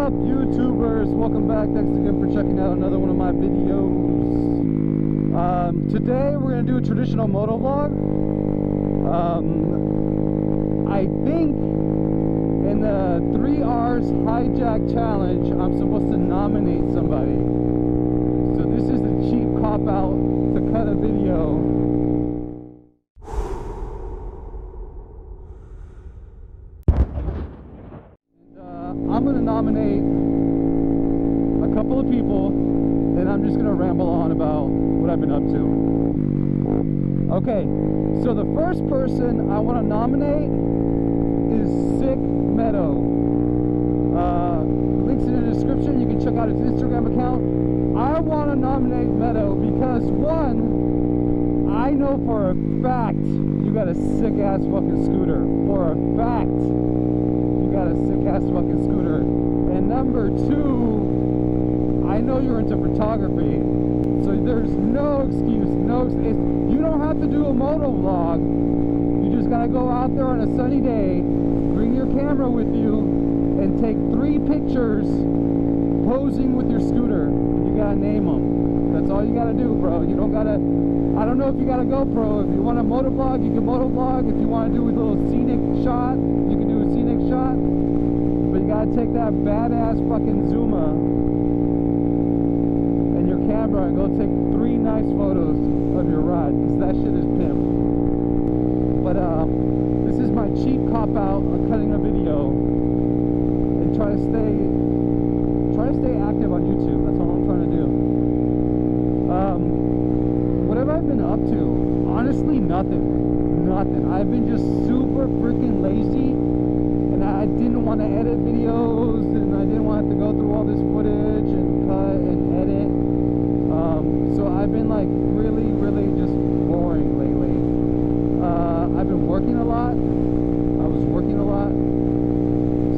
up, YouTubers? Welcome back. Thanks again for checking out another one of my videos. Today we're going to do a traditional moto vlog. I think in the 3R's Hijacked challenge, I'm supposed to nominate somebody. So this is the cheap cop-out to cut a video. I'm going to nominate a couple of people, and I'm just going to ramble on about what I've been up to. Okay, so the first person I want to nominate is Sick Meadow. Links in the description. You can check out his Instagram account. I want to nominate Meadow because, one, I know for a fact you got a sick-ass fucking scooter. For a fact. Got a sick-ass fucking scooter. And number two, I know you're into photography, so there's no excuse, you don't have to do a moto vlog. You just gotta go out there on a sunny day, bring your camera with you, and take 3 pictures posing with your scooter. You gotta name them. That's all you gotta do, bro. You don't gotta, I don't know if you got a GoPro. If you want a moto vlog, you can moto vlog. If you want to do a little scenic shot, you can do a scenic shot. But you gotta take that badass fucking Zuma and your camera and go take 3 nice photos of your ride, because that shit is pimp. But this is my cheap cop out of cutting a video and try to stay active on YouTube. That's all I'm trying to do. What have I been up to? Honestly, nothing. I've been just super freaking lazy, and I didn't want to edit videos, and I didn't want to go through all this footage and cut and edit. So I've been like really just boring lately. I've been working a lot. I was working a lot.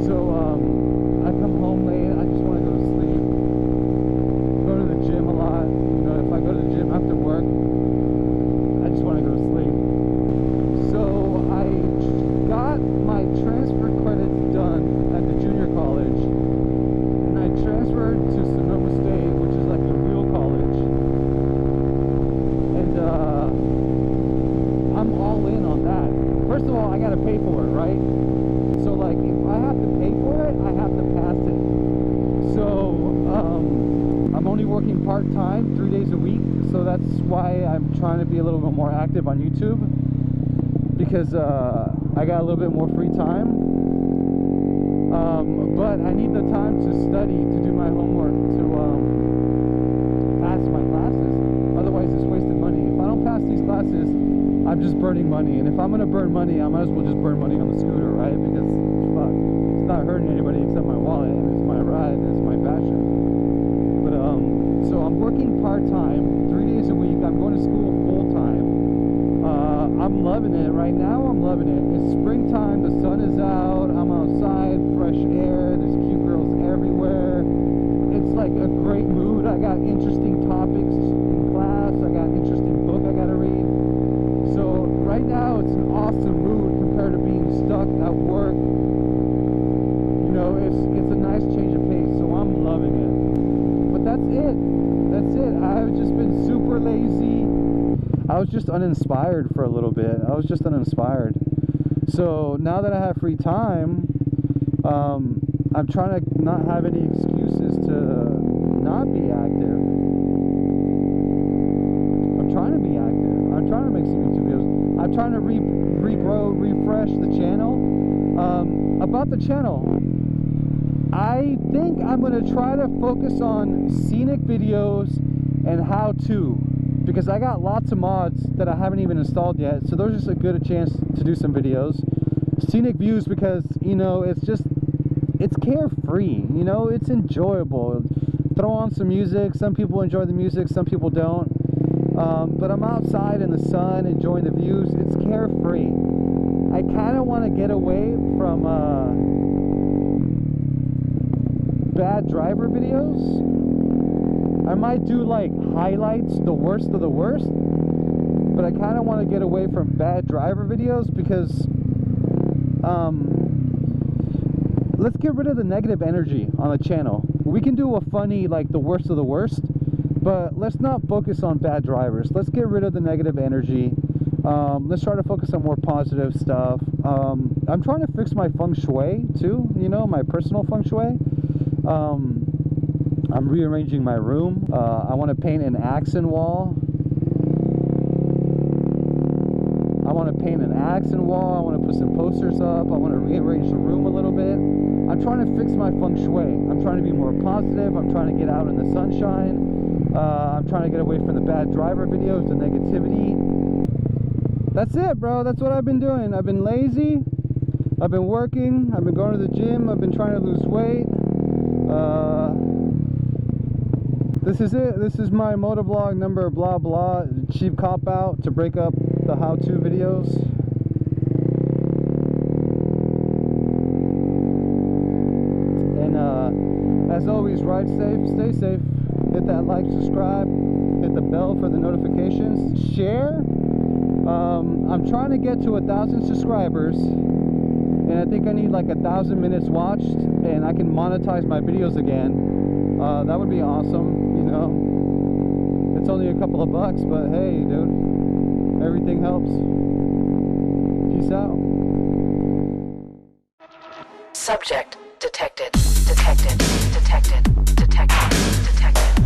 So I come home late. I just want to go to sleep. Go to the gym a lot. You know, if I go to the gym after work, I just want to go to sleep. So I got my transfer credits done at the junior college, and I transferred to Sonoma State, which is like a real college. And I'm all in on that. First of all, I gotta pay for it, right? So like, if I have to pay for it, I have to pass it. So I'm only working part-time 3 days a week, so that's why I'm trying to be a little bit more active on YouTube, because I got a little bit more free time. But I need the time to study, to do my homework, to pass my classes. Otherwise it's wasted money. If I don't pass these classes, I'm just burning money. And if I'm gonna burn money, I might as well just burn money on the scooter, right? Because fuck, it's not hurting anybody except my wallet, and it's my ride, and it's my passion. But so I'm working part-time 3 days a week. I'm going to school full-time. I'm loving it right now. I'm loving it. It's springtime, the sun is out, I'm outside, fresh air, there's cute girls everywhere. It's like a great mood. I got interesting topics in class, I got an interesting book I gotta read. So right now it's an awesome mood compared to being stuck at work. You know, it's a nice change of pace, so I'm loving it. But that's it. I've just been super lazy. I was just uninspired for a little bit. So now that I have free time, I'm trying to not have any excuses to not be active. I'm trying to be active. I'm trying to make some YouTube videos. I'm trying to refresh the channel. About the channel, I think I'm going to try to focus on scenic videos and how-to, because I got lots of mods that I haven't even installed yet, so there's just a good chance to do some videos. Scenic views, because, you know, it's carefree, you know, it's enjoyable. Throw on some music. Some people enjoy the music, some people don't. But I'm outside in the sun enjoying the views. It's carefree. I kind of want to get away from bad driver videos. I might do like highlights, the worst of the worst, but I kind of want to get away from bad driver videos, because let's get rid of the negative energy on the channel. We can do a funny, like the worst of the worst, but let's not focus on bad drivers. Let's get rid of the negative energy. Let's try to focus on more positive stuff. I'm trying to fix my feng shui too, you know, my personal feng shui. I'm rearranging my room. I want to paint an accent wall. I want to paint an accent wall. I want to put some posters up. I want to rearrange the room a little bit. I'm trying to fix my feng shui. I'm trying to be more positive. I'm trying to get out in the sunshine. I'm trying to get away from the bad driver videos, the negativity. That's it, bro. That's what I've been doing. I've been lazy. I've been working. I've been going to the gym. I've been trying to lose weight. This is it. This is my motovlog number blah blah. Cheap cop out to break up the how-to videos. And as always, ride safe, stay safe. Hit that like, subscribe, hit the bell for the notifications, share. I'm trying to get to 1,000 subscribers, and I think I need like 1,000 minutes watched, and I can monetize my videos again. That would be awesome, you know. It's only a couple of bucks, but hey, dude, everything helps. Peace out. Subject detected. Detected. Detected. Detected. Detected.